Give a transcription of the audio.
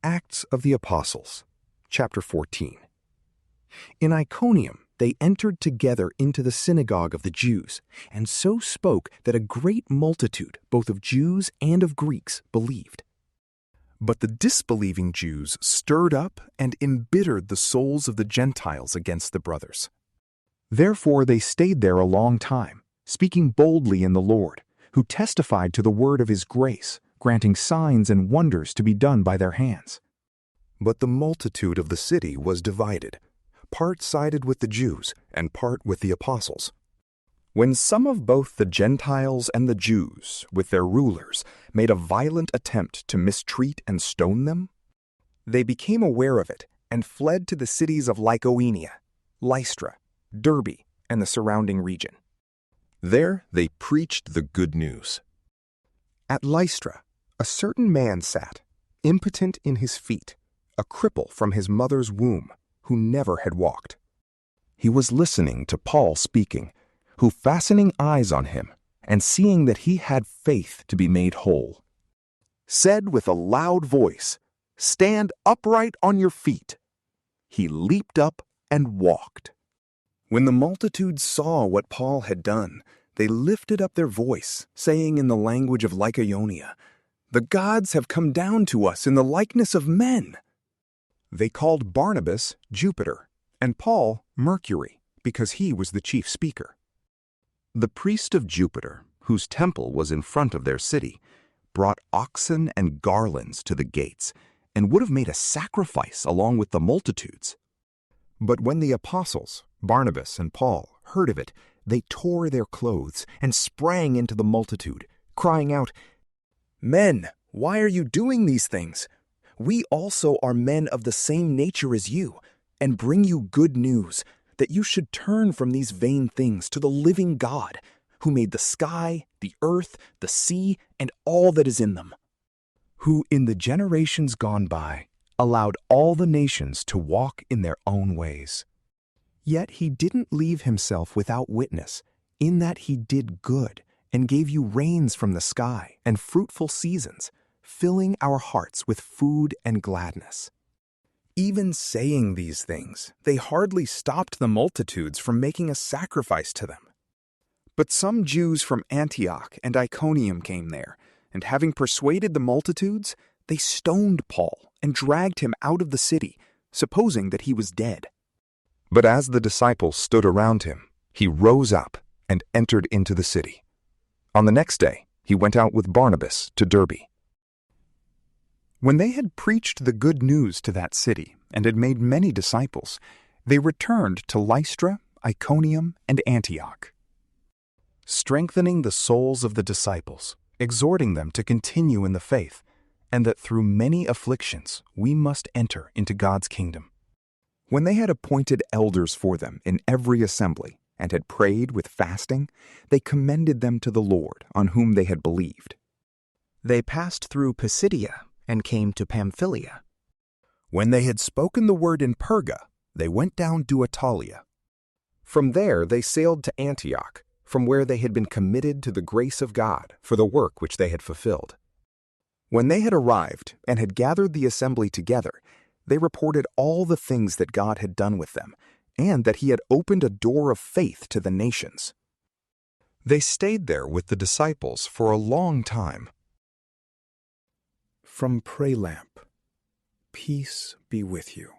Acts of the Apostles, chapter 14. In Iconium they entered together into the synagogue of the Jews, and so spoke that a great multitude, both of Jews and of Greeks, believed. But the disbelieving Jews stirred up and embittered the souls of the Gentiles against the brothers. Therefore they stayed there a long time, speaking boldly in the Lord, who testified to the word of his grace, granting signs and wonders to be done by their hands. But the multitude of the city was divided. Part sided with the Jews, and part with the apostles. When some of both the Gentiles and the Jews, with their rulers, made a violent attempt to mistreat and stone them, they became aware of it and fled to the cities of Iconium, Lystra, Derbe, and the surrounding region. There they preached the good news. At Lystra, a certain man sat, impotent in his feet, a cripple from his mother's womb, who never had walked. He was listening to Paul speaking, who, fastening eyes on him, and seeing that he had faith to be made whole, said with a loud voice, "Stand upright on your feet." He leaped up and walked. When the multitude saw what Paul had done, they lifted up their voice, saying in the language of Lycaonia, "The gods have come down to us in the likeness of men." They called Barnabas Jupiter, and Paul Mercury, because he was the chief speaker. The priest of Jupiter, whose temple was in front of their city, brought oxen and garlands to the gates, and would have made a sacrifice along with the multitudes. But when the apostles, Barnabas and Paul, heard of it, they tore their clothes and sprang into the multitude, crying out, "Men, why are you doing these things? We also are men of the same nature as you, and bring you good news, that you should turn from these vain things to the living God, who made the sky, the earth, the sea, and all that is in them, who in the generations gone by allowed all the nations to walk in their own ways. Yet he didn't leave himself without witness, in that he did good, and gave you rains from the sky and fruitful seasons, filling our hearts with food and gladness." Even saying these things, they hardly stopped the multitudes from making a sacrifice to them. But some Jews from Antioch and Iconium came there, and having persuaded the multitudes, they stoned Paul and dragged him out of the city, supposing that he was dead. But as the disciples stood around him, he rose up and entered into the city. On the next day, he went out with Barnabas to Derbe. When they had preached the good news to that city and had made many disciples, they returned to Lystra, Iconium, and Antioch, strengthening the souls of the disciples, exhorting them to continue in the faith, and that through many afflictions we must enter into God's kingdom. When they had appointed elders for them in every assembly, and had prayed with fasting, they commended them to the Lord, on whom they had believed. They passed through Pisidia and came to Pamphylia. When they had spoken the word in Perga, they went down to Attalia. From there they sailed to Antioch, from where they had been committed to the grace of God for the work which they had fulfilled. When they had arrived and had gathered the assembly together, they reported all the things that God had done with them, and that he had opened a door of faith to the nations. They stayed there with the disciples for a long time. From PrayLamp, peace be with you.